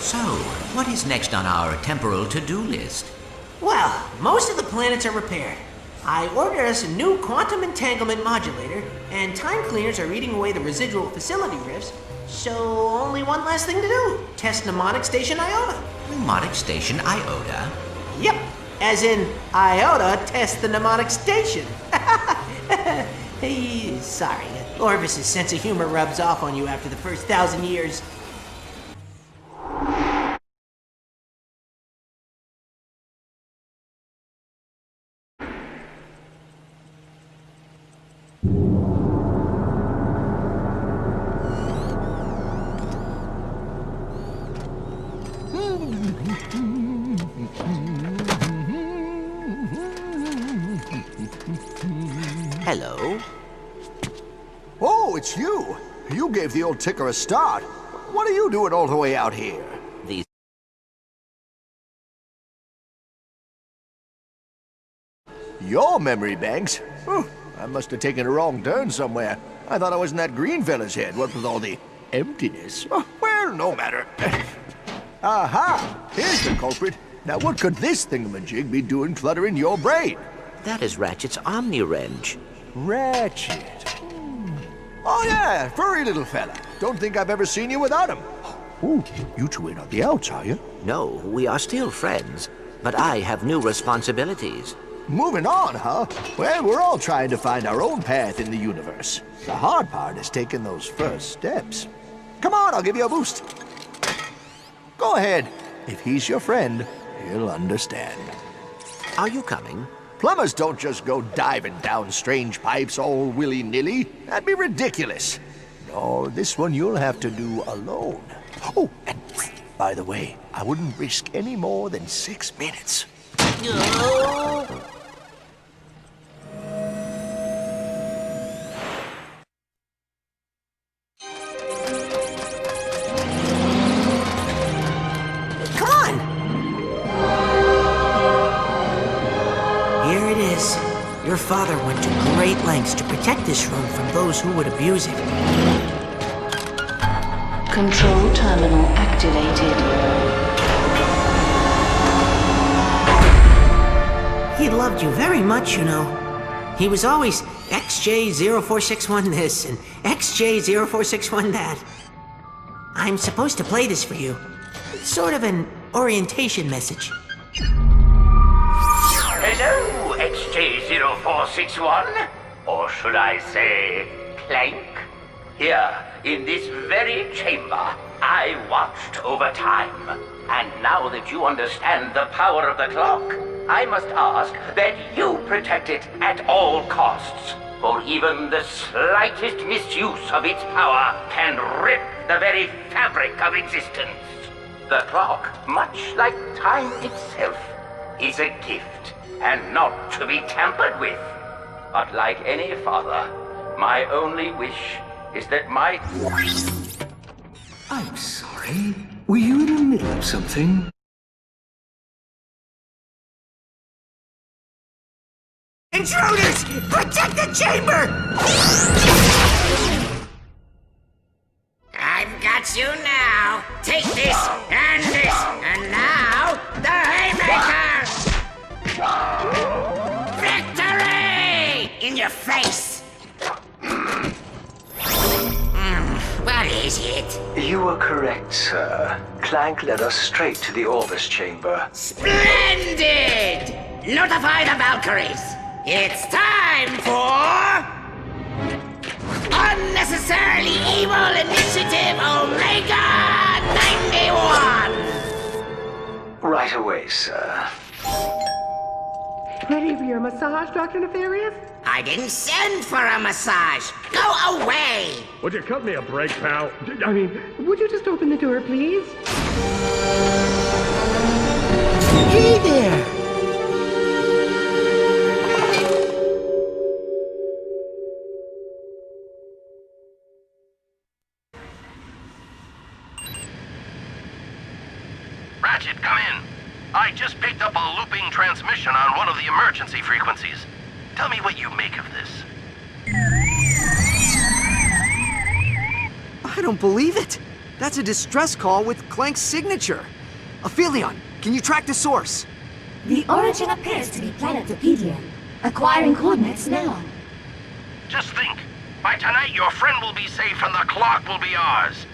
So, what is next on our temporal to-do list? Well, most of the planets are repaired. I ordered us a new quantum entanglement modulator, and time cleaners are eating away the residual facility rifts, so only one last thing to do. Test Mnemonic Station Iota. Mnemonic Station Iota? Yep, as in Iota test the mnemonic station. Hey, sorry, Orvis's sense of humor rubs off on you after the first 1,000 years. Hello? Oh, it's you! You gave the old ticker a start. What are you doing all the way out here? These... Your memory banks? I must have taken a wrong turn somewhere. I thought I was in that green fella's head, what with all the emptiness. Oh, well, no matter. Aha! Here's the culprit. Now what could this thingamajig be doing cluttering your brain? That is Ratchet's Omni-Wrench. Ratchet. Oh yeah, furry little fella. Don't think I've ever seen you without him. Ooh, you two ain't on the outs, are you? No, we are still friends, but I have new responsibilities. Moving on, huh? Well, we're all trying to find our own path in the universe. The hard part is taking those first steps. Come on, I'll give you a boost. Go ahead. If he's your friend, he'll understand. Are you coming? Plumbers don't just go diving down strange pipes all willy-nilly. That'd be ridiculous. No, this one you'll have to do alone. Oh, and by the way, I wouldn't risk any more than 6 minutes. Come on! Here it is. Your father went to great lengths to protect this room from those who would abuse it. Control terminal activated. He loved you very much, you know. He was always XJ0461 this and XJ0461 that. I'm supposed to play this for you. It's sort of an orientation message. Hello, XJ0461? Or should I say, Clank? Here, in this very chamber, I watched over time. And now that you understand the power of the clock, I must ask that you protect it at all costs. For even the slightest misuse of its power can rip the very fabric of existence. The clock, much like time itself, is a gift and not to be tampered with. But like any father, my only wish is that my... I'm sorry. Were you in the middle of something? Intruders! Protect the chamber! I've got you now. Take this, and now the Haymaker! Victory! In your face! What is it? You were correct, sir. Clank led us straight to the Orvis chamber. Splendid! Notify the Valkyries. It's time for... Unnecessarily Evil Initiative Omega 91! Right away, sir. Ready for your massage, Dr. Nefarious? I didn't send for a massage. Go away! Would you cut me a break, pal? I mean, would you just open the door, please? Hey there! Ratchet, come in. I just picked up a looping transmission on one of the emergency frequencies. Tell me what you make of this. I don't believe it. That's a distress call with Clank's signature. Aphelion, can you track the source? The origin appears to be Planetopedia. Acquiring coordinates now. Just think. By tonight, your friend will be safe and the clock will be ours.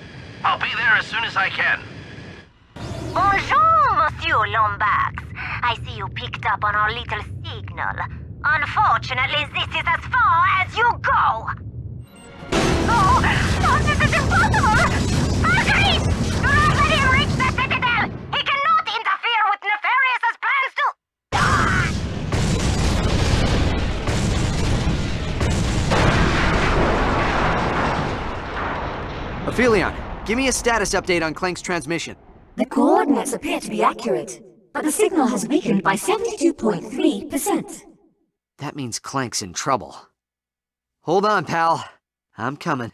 I'll be there as soon as I can. Bonjour, Monsieur Lombax. I see you picked up on our little signal. Unfortunately, this is as far as you go. Oh, no, this is impossible! Marguerite! Do not let him reach the Citadel! He cannot interfere with Nefarious's plans to... Aphelion, give me a status update on Clank's transmission. The coordinates appear to be accurate, but the signal has weakened by 72.3%. That means Clank's in trouble. Hold on, pal. I'm coming.